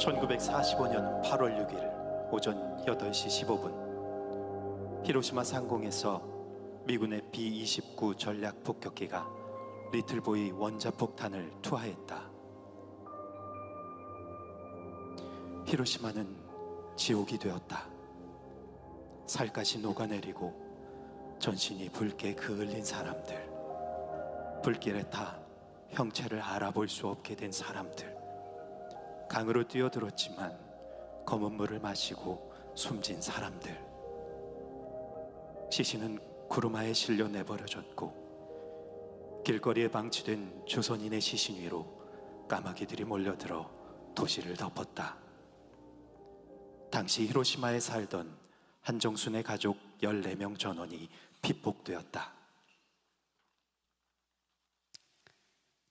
1945년 8월 6일 오전 8시 15분 히로시마 상공에서 미군의 B-29 전략 폭격기가 리틀보이 원자폭탄을 투하했다. 히로시마는 지옥이 되었다. 살갗이 녹아내리고 전신이 붉게 그을린 사람들, 불길에 타 형체를 알아볼 수 없게 된 사람들, 강으로 뛰어들었지만 검은 물을 마시고 숨진 사람들. 시신은 구루마에 실려 내버려졌고 길거리에 방치된 조선인의 시신 위로 까마귀들이 몰려들어 도시를 덮었다. 당시 히로시마에 살던 한정순의 가족 14명 전원이 피폭되었다.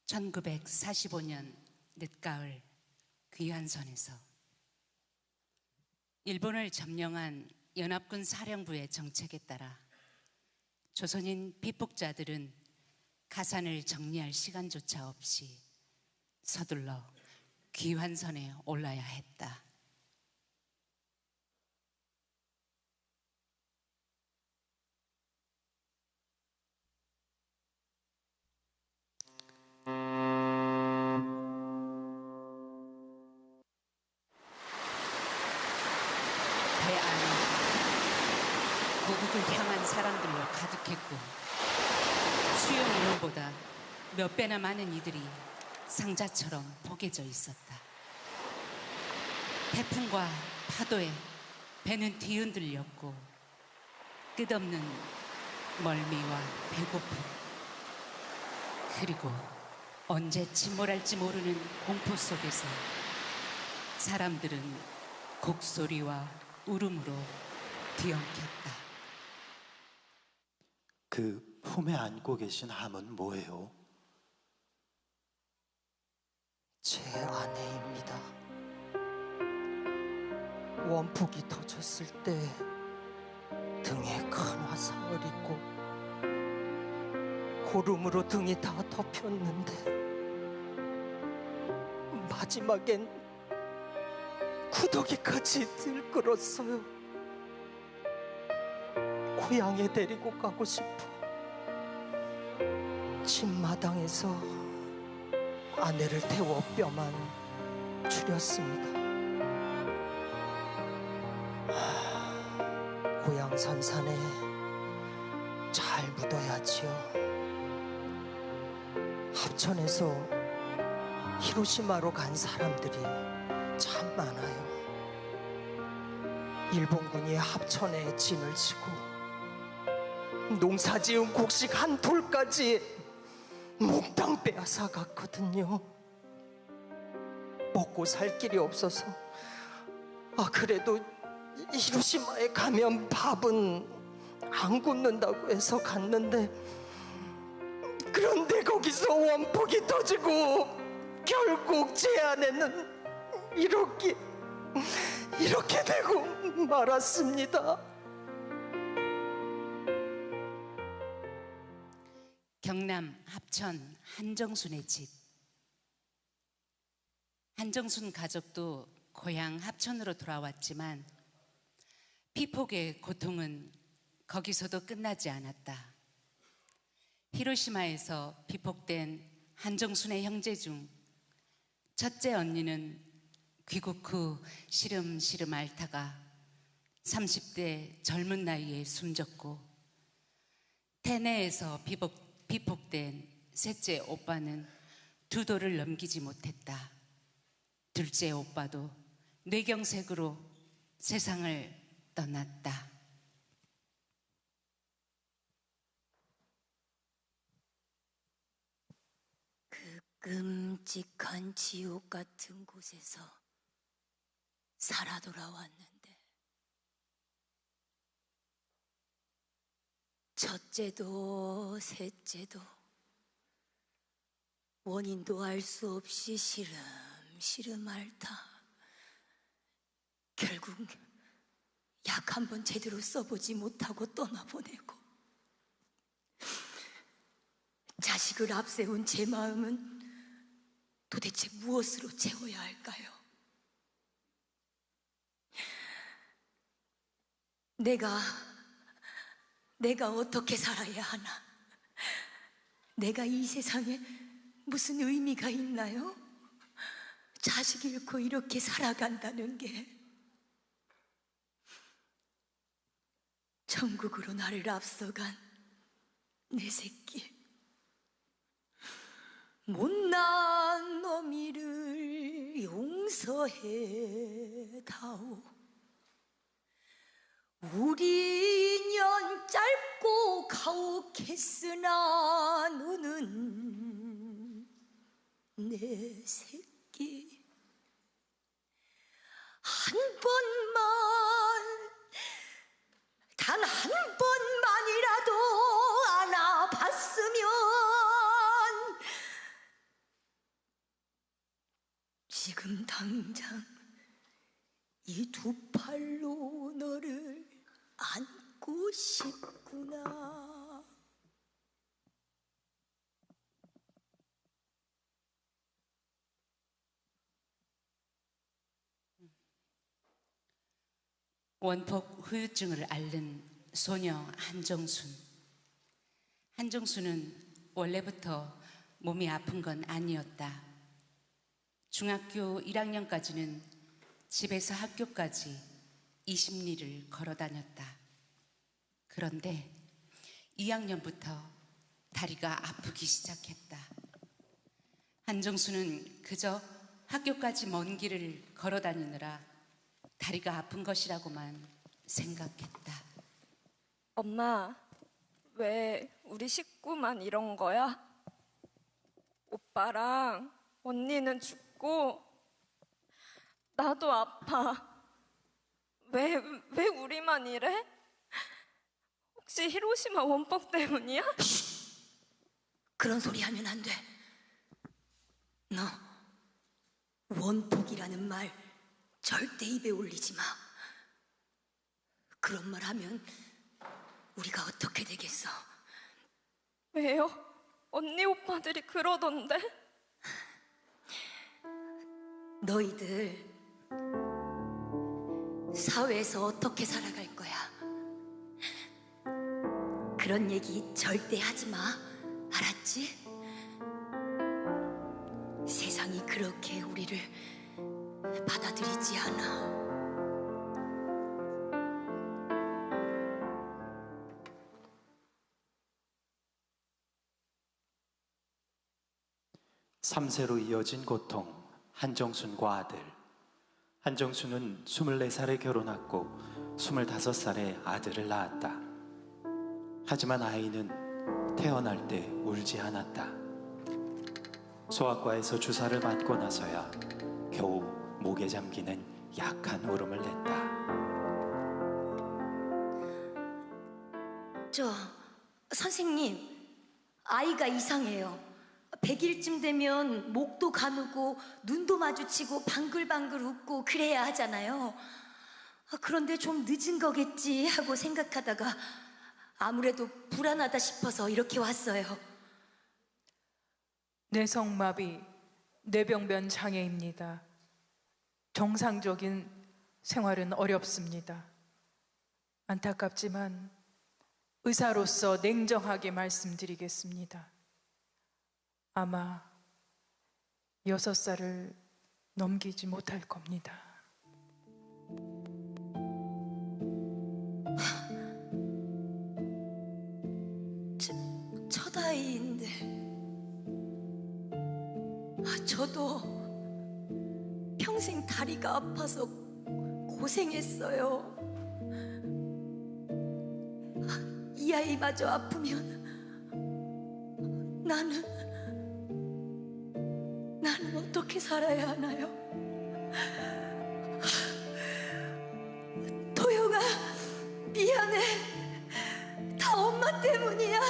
1945년 늦가을 귀환선에서 일본을 점령한 연합군 사령부의 정책에 따라 조선인 피폭자들은 가산을 정리할 시간조차 없이 서둘러 귀환선에 올라야 했다. 배 안은 고국을 향한 사람들로 가득했고 수용 인원보다 몇 배나 많은 이들이 상자처럼 포개져 있었다. 태풍과 파도에 배는 뒤흔들렸고 끝없는 멀미와 배고픔, 그리고 언제 침몰할지 모르는 공포 속에서 사람들은 곡소리와 울음으로 뒤엉켰다. 그 품에 안고 계신 함은 뭐예요? 제 아내입니다. 원폭이 터졌을 때 등에 큰 화상을 입고 고름으로 등이 다 덮였는데 마지막엔 구더기까지 들끓었어요. 고향에 데리고 가고 싶어 집마당에서 아내를 태워 뼈만 추렸습니다. 고향 선산에 잘 묻어야지요. 합천에서 히로시마로 간 사람들이 참 많아요. 일본군이 합천에 진을 치고 농사지은 곡식 한 톨까지 몽땅 빼앗아 갔거든요. 먹고 살 길이 없어서 그래도 히로시마에 가면 밥은 안 굽는다고 해서 갔는데, 그런데 거기서 원폭이 터지고 결국 제 아내는 이렇게 되고 말았습니다. 경남 합천 한정순의 집. 한정순 가족도 고향 합천으로 돌아왔지만 피폭의 고통은 거기서도 끝나지 않았다. 히로시마에서 피폭된 한정순의 형제 중 첫째 언니는 귀국 후 시름시름 앓다가 30대 젊은 나이에 숨졌고, 태내에서 피폭된 셋째 오빠는 2돌을 넘기지 못했다. 둘째 오빠도 뇌경색으로 세상을 떠났다. 그 끔찍한 지옥 같은 곳에서 살아 돌아왔는데, 첫째도 셋째도 원인도 알 수 없이 시름시름 앓다 결국 약 한 번 제대로 써보지 못하고 떠나보내고, 자식을 앞세운 제 마음은 도대체 무엇으로 채워야 할까요? 내가 어떻게 살아야 하나? 내가 이 세상에 무슨 의미가 있나요? 자식 잃고 이렇게 살아간다는 게 천국으로 나를 앞서간 내 새끼 못난 놈이를 용서해 다오. 우리 인연 짧고 가혹했으나 너는 내 새끼 한 번만 단 한 번만이라도 안아봤으면 지금 당장 이 두 팔로 너를 안고 싶구나. 원폭 후유증을 앓는 소녀 한정순. 한정순은 원래부터 몸이 아픈 건 아니었다. 중학교 1학년까지는 집에서 학교까지 20리를 걸어 다녔다. 그런데 2학년부터 다리가 아프기 시작했다. 한정수는 그저 학교까지 먼 길을 걸어 다니느라 다리가 아픈 것이라고만 생각했다. 엄마, 왜 우리 식구만 이런 거야? 오빠랑 언니는 죽고 나도 아파. 왜 우리만 이래? 혹시 히로시마 원폭 때문이야? 그런 소리 하면 안 돼. 너 원폭이라는 말 절대 입에 올리지 마. 그런 말 하면 우리가 어떻게 되겠어? 왜요? 언니 오빠들이 그러던데? 너희들 사회에서 어떻게 살아갈 거야? 그런 얘기 절대 하지 마. 알았지? 세상이 그렇게 우리를 받아들이지 않아. 삼세로 이어진 고통, 한정순과 아들. 한정순은 24살에 결혼했고 25살에 아들을 낳았다. 하지만 아이는 태어날 때 울지 않았다. 소아과에서 주사를 맞고 나서야 겨우 목에 잠기는 약한 울음을 냈다. 선생님, 아이가 이상해요. 100일쯤 되면 목도 가누고 눈도 마주치고 방글방글 웃고 그래야 하잖아요. 그런데 좀 늦은 거겠지 하고 생각하다가 아무래도 불안하다 싶어서 이렇게 왔어요. 뇌성마비, 뇌병변 장애입니다. 정상적인 생활은 어렵습니다. 안타깝지만 의사로서 냉정하게 말씀드리겠습니다. 아마 6살을 넘기지 못할 겁니다. 첫 아이인데 저도 평생 다리가 아파서 고생했어요. 이 아이마저 아프면 나는 어떻게 살아야 하나요? 도영아, 미안해. 다 엄마 때문이야.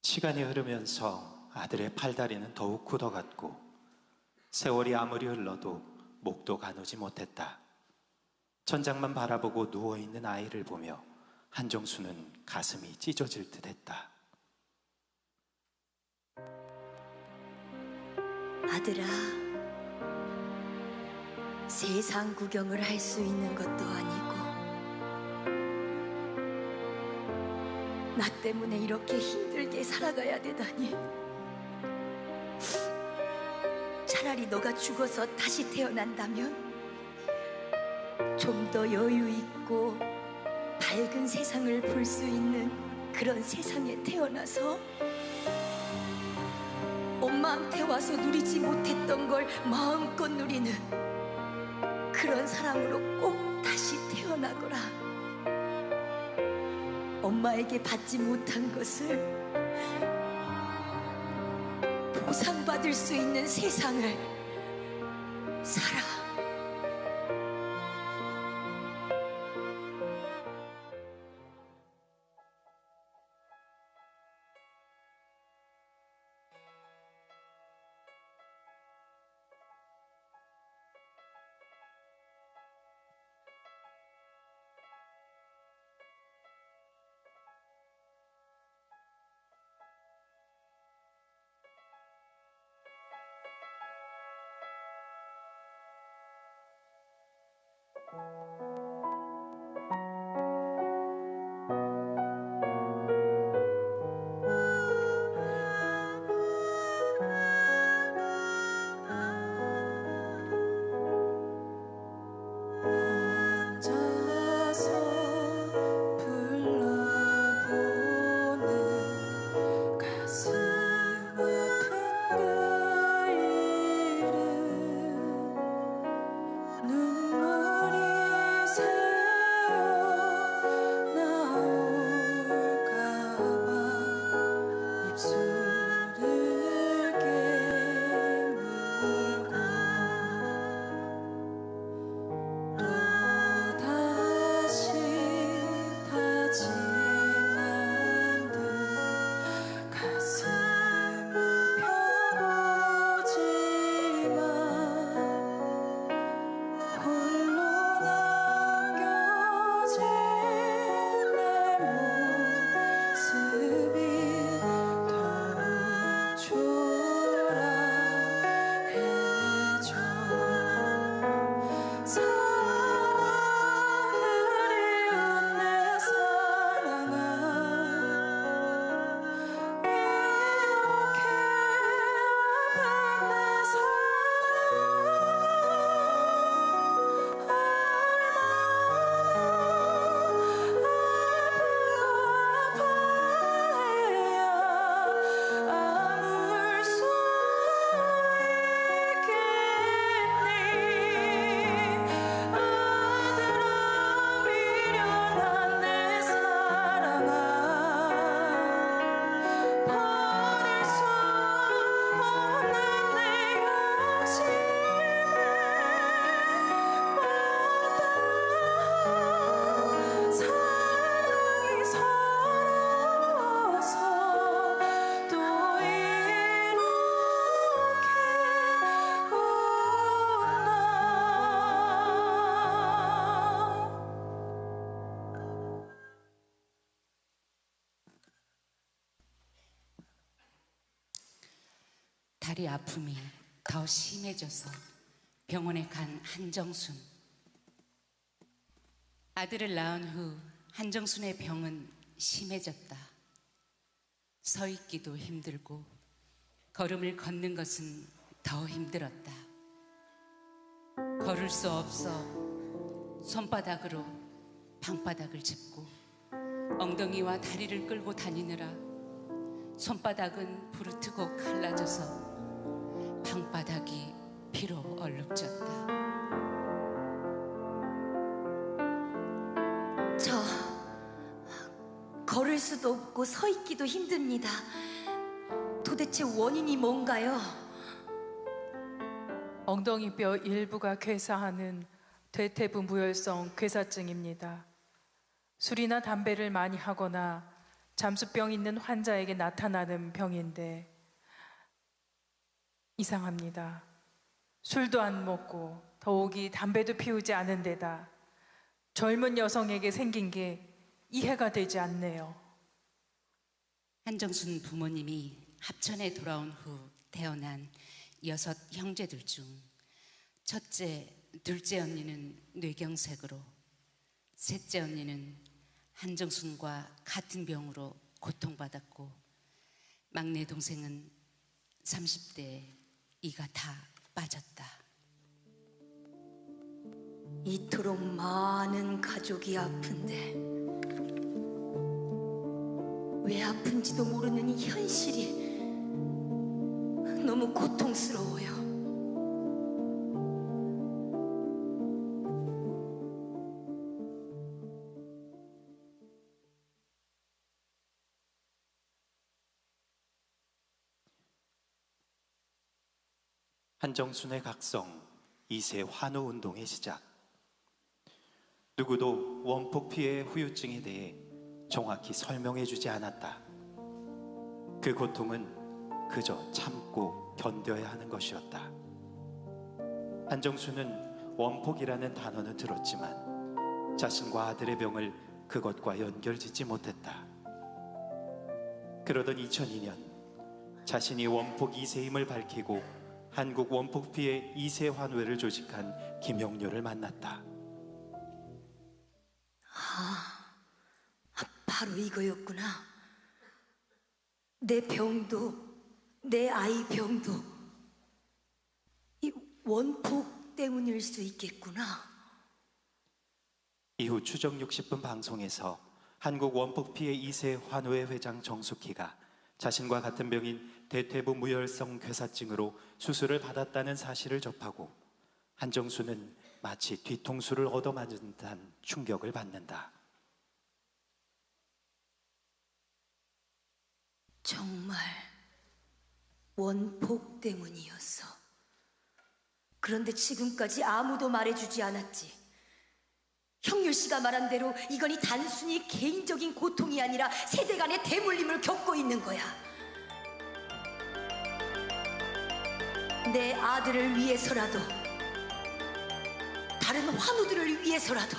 시간이 흐르면서 아들의 팔다리는 더욱 굳어갔고 세월이 아무리 흘러도 목도 가누지 못했다. 천장만 바라보고 누워있는 아이를 보며 한정수는 가슴이 찢어질 듯했다. 아들아, 세상 구경을 할 수 있는 것도 아니고 나 때문에 이렇게 힘들게 살아가야 되다니. 차라리 너가 죽어서 다시 태어난다면 좀 더 여유 있고 밝은 세상을 볼 수 있는 그런 세상에 태어나서 엄마한테 와서 누리지 못했던 걸 마음껏 누리는 그런 사람으로 꼭 다시 태어나거라. 엄마에게 받지 못한 것을 보상받을 수 있는 세상을 살아. 다리 아픔이 더 심해져서 병원에 간 한정순. 아들을 낳은 후 한정순의 병은 심해졌다. 서 있기도 힘들고 걸음을 걷는 것은 더 힘들었다. 걸을 수 없어 손바닥으로 방바닥을 짚고 엉덩이와 다리를 끌고 다니느라 손바닥은 부르트고 갈라져서 방바닥이 피로 얼룩졌다. 저 걸을 수도 없고 서 있기도 힘듭니다. 도대체 원인이 뭔가요? 엉덩이뼈 일부가 괴사하는 대퇴부 무혈성 괴사증입니다. 술이나 담배를 많이 하거나 잠수병 있는 환자에게 나타나는 병인데 이상합니다. 술도 안 먹고 더욱이 담배도 피우지 않은 데다 젊은 여성에게 생긴 게 이해가 되지 않네요. 한정순 부모님이 합천에 돌아온 후 태어난 6 형제들 중 첫째, 둘째 언니는 뇌경색으로, 셋째 언니는 한정순과 같은 병으로 고통받았고, 막내 동생은 30대에 이가 다 빠졌다. 이토록 많은 가족이 아픈데 왜 아픈지도 모르는 이 현실이 너무 고통스러워요. 한정순의 각성 2세 환우 운동의 시작. 누구도 원폭 피해의 후유증에 대해 정확히 설명해 주지 않았다. 그 고통은 그저 참고 견뎌야 하는 것이었다. 한정순은 원폭이라는 단어는 들었지만 자신과 아들의 병을 그것과 연결짓지 못했다. 그러던 2002년 자신이 원폭 2세임을 밝히고 한국 원폭 피해 2세 환우회를 조직한 김영료를 만났다. 바로 이거였구나. 내 병도, 내 아이 병도 이 원폭 때문일 수 있겠구나. 이후 추정 60분 방송에서 한국 원폭 피해 2세 환우회 회장 정숙희가 자신과 같은 병인 대퇴부 무혈성 괴사증으로 수술을 받았다는 사실을 접하고 한정수는 마치 뒤통수를 얻어맞은 듯한 충격을 받는다. 정말 원폭 때문이었어. 그런데 지금까지 아무도 말해주지 않았지. 형률 씨가 말한 대로 이건이 단순히 개인적인 고통이 아니라 세대 간의 대물림을 겪고 있는 거야. 내 아들을 위해서라도, 다른 환우들을 위해서라도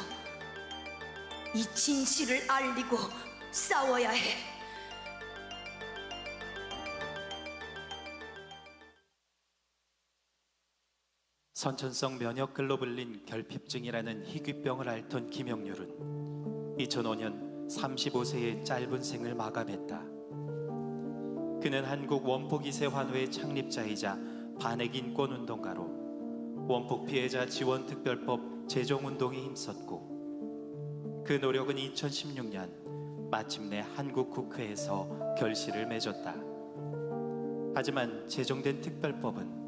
이 진실을 알리고 싸워야 해. 선천성 면역글로 불린 결핍증이라는 희귀병을 앓던 김영률은 2005년 35세의 짧은 생을 마감했다. 그는 한국 원폭 2세 환우회 창립자이자 반핵 인권운동가로 원폭 피해자 지원특별법 제정운동에 힘썼고, 그 노력은 2016년 마침내 한국 국회에서 결실을 맺었다. 하지만 제정된 특별법은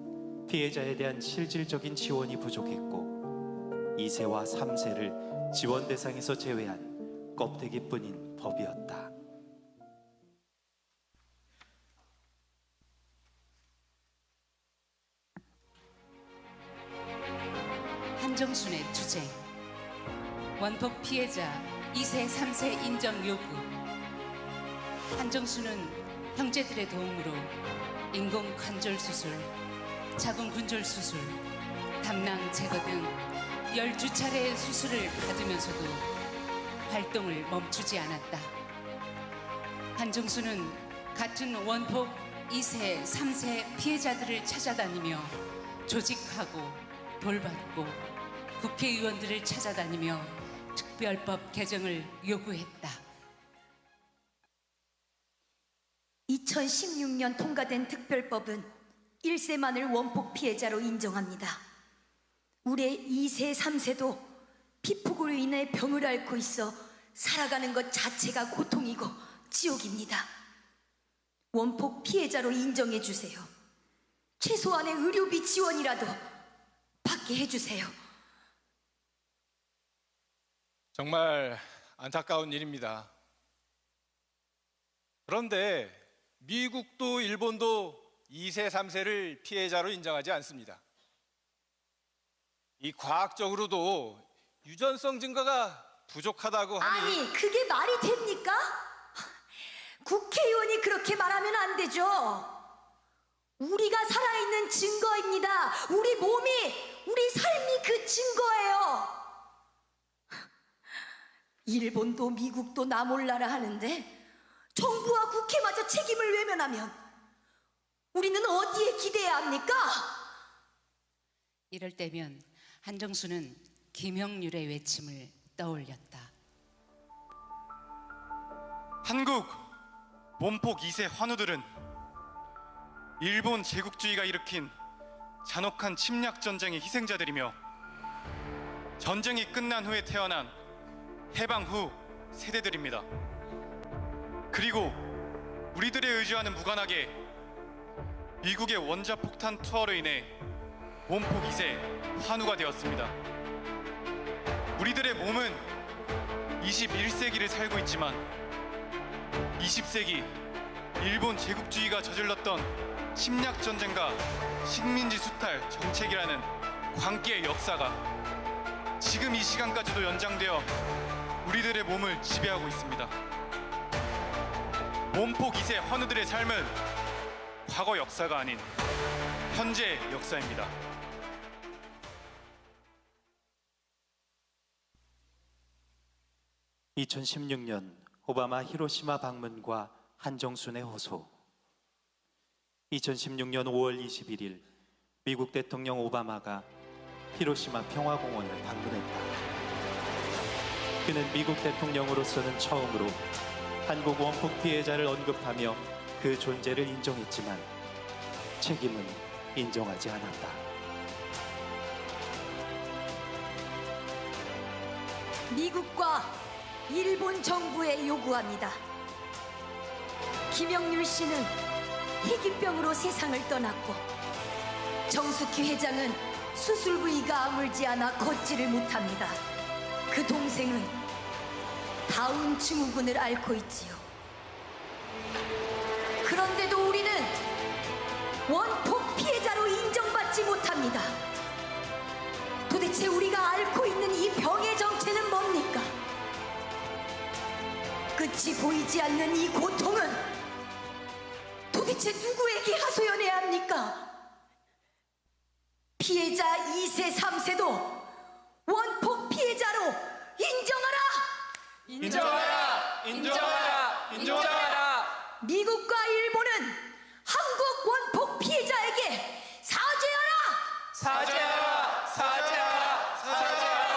피해자에 대한 실질적인 지원이 부족했고 2세와 3세를 지원 대상에서 제외한 껍데기뿐인 법이었다. 한정순의 투쟁, 원폭 피해자 2세, 3세 인정 요구. 한정순은 형제들의 도움으로 인공 관절 수술, 자궁 군절 수술, 담낭 제거 등 12차례의 수술을 받으면서도 활동을 멈추지 않았다. 한정수는 같은 원폭 2세, 3세 피해자들을 찾아다니며 조직하고 돌봤고, 국회의원들을 찾아다니며 특별법 개정을 요구했다. 2016년 통과된 특별법은 1세만을 원폭 피해자로 인정합니다. 우리 2세, 3세도 피폭으로 인해 병을 앓고 있어 살아가는 것 자체가 고통이고 지옥입니다. 원폭 피해자로 인정해 주세요. 최소한의 의료비 지원이라도 받게 해주세요. 정말 안타까운 일입니다. 그런데 미국도 일본도 2세, 3세를 피해자로 인정하지 않습니다. 이 과학적으로도 유전성 증거가 부족하다고 하니, 아니, 그게 말이 됩니까? 국회의원이 그렇게 말하면 안 되죠. 우리가 살아있는 증거입니다. 우리 몸이, 우리 삶이 그 증거예요. 일본도 미국도 나 몰라라 하는데 정부와 국회마저 책임을 외면하면 우리는 어디에 기대해야 합니까? 이럴 때면 한정수는 김형률의 외침을 떠올렸다. 한국 원폭 2세 환우들은 일본 제국주의가 일으킨 잔혹한 침략 전쟁의 희생자들이며 전쟁이 끝난 후에 태어난 해방 후 세대들입니다. 그리고 우리들의 의지와는 무관하게 미국의 원자폭탄 투하로 인해 원폭 2세 환우가 되었습니다. 우리들의 몸은 21세기를 살고 있지만 20세기 일본 제국주의가 저질렀던 침략 전쟁과 식민지 수탈 정책이라는 광기의 역사가 지금 이 시간까지도 연장되어 우리들의 몸을 지배하고 있습니다. 원폭 2세 환우들의 삶은 과거 역사가 아닌 현재 역사입니다. (2016년) 오바마 히로시마 방문과 한정순의 호소. 2016년 5월 21일 미국 대통령 오바마가 히로시마 평화공원을 방문했다. 그는 미국 대통령으로서는 처음으로 한국 원폭 피해자를 언급하며 그 존재를 인정했지만 책임은 인정하지 않았다. 미국과 일본 정부에 요구합니다. 김영률 씨는 희귀병으로 세상을 떠났고 정숙희 회장은 수술 부위가 아물지 않아 걷지를 못합니다. 그 동생은 다운 증후군을 앓고 있지요. 그런데도 우리는 원폭 피해자로 인정받지 못합니다. 도대체 우리가 앓고 있는 이 병의 정체는 뭡니까? 끝이 보이지 않는 이 고통은 도대체 누구에게 하소연해야 합니까? 피해자 2세, 3세도 원폭 피해자로 인정하라! 인정하라! 인정하라! 인정하라! 미국과 일본은 한국 원폭 피해자에게 사죄하라! 사죄하라! 사죄하라! 사죄하라!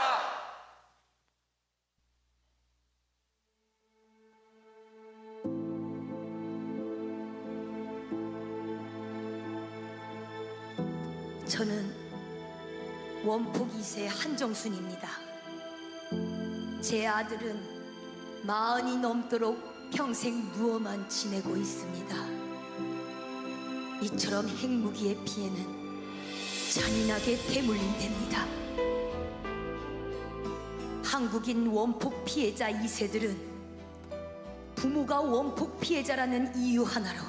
저는 원폭 2세 한정순입니다. 제 아들은 40이 넘도록 평생 누워만 지내고 있습니다. 이처럼 핵무기의 피해는 잔인하게 대물림됩니다. 한국인 원폭 피해자 2세들은 부모가 원폭 피해자라는 이유 하나로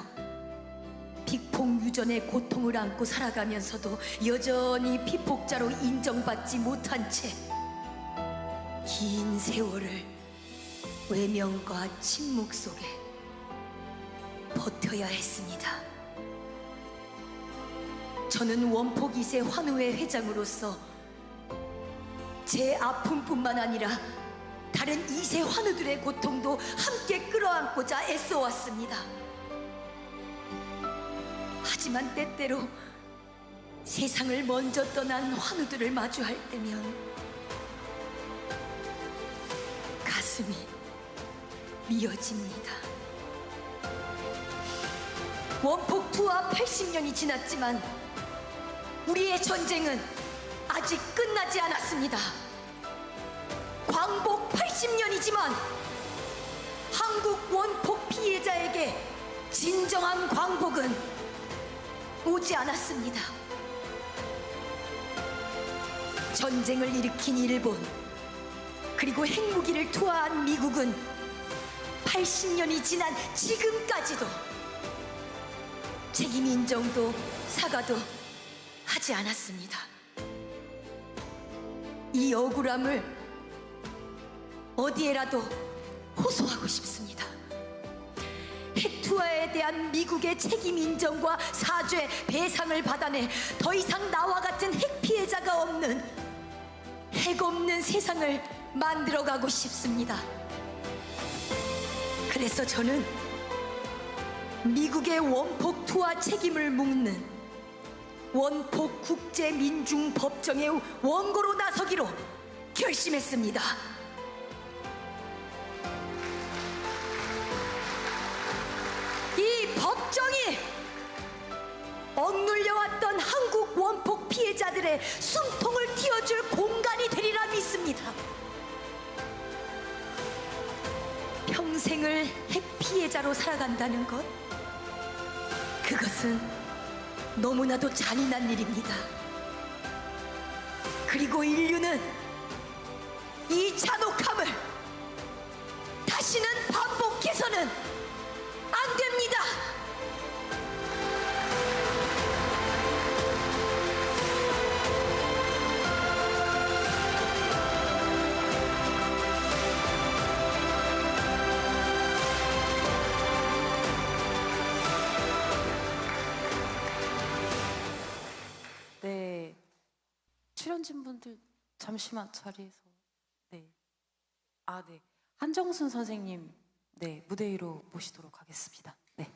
빅폭 유전의 고통을 안고 살아가면서도 여전히 피폭자로 인정받지 못한 채 긴 세월을 외면과 침묵 속에 버텨야 했습니다. 저는 원폭 2세 환우회 회장으로서 제 아픔뿐만 아니라 다른 2세 환우들의 고통도 함께 끌어안고자 애써왔습니다. 하지만 때때로 세상을 먼저 떠난 환우들을 마주할 때면 가슴이 미어집니다. 원폭 투하 80년이 지났지만 우리의 전쟁은 아직 끝나지 않았습니다. 광복 80년이지만 한국 원폭 피해자에게 진정한 광복은 오지 않았습니다. 전쟁을 일으킨 일본, 그리고 핵무기를 투하한 미국은 80년이 지난 지금까지도 책임 인정도 사과도 하지 않았습니다. 이 억울함을 어디에라도 호소하고 싶습니다. 핵 투하에 대한 미국의 책임 인정과 사죄, 배상을 받아내 더 이상 나와 같은 핵 피해자가 없는 핵 없는 세상을 만들어가고 싶습니다. 그래서 저는 미국의 원폭 투하 책임을 묻는 원폭 국제민중법정의 원고로 나서기로 결심했습니다. 이 법정이 억눌려왔던 한국 원폭 피해자들의 숨통을 틔워줄 공간이 되리라 믿습니다. 평생을 핵 피해자로 살아간다는 것, 그것은 너무나도 잔인한 일입니다. 그리고 인류는 이 잔혹함을 다시는 반복해서는 안 됩니다. 네, 출연진 분들 잠시만 자리에서. 네, 네, 한정순 선생님, 네, 무대 위로 모시도록 하겠습니다. 네.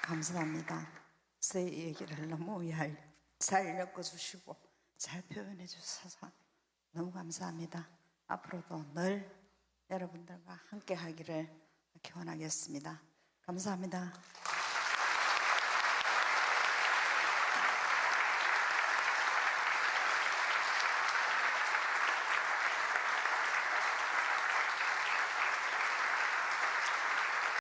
감사합니다. 제 얘기를 너무 잘 엮어주시고 잘 표현해 주셔서 너무 감사합니다. 앞으로도 늘 여러분들과 함께 하기를 기원하겠습니다. 감사합니다.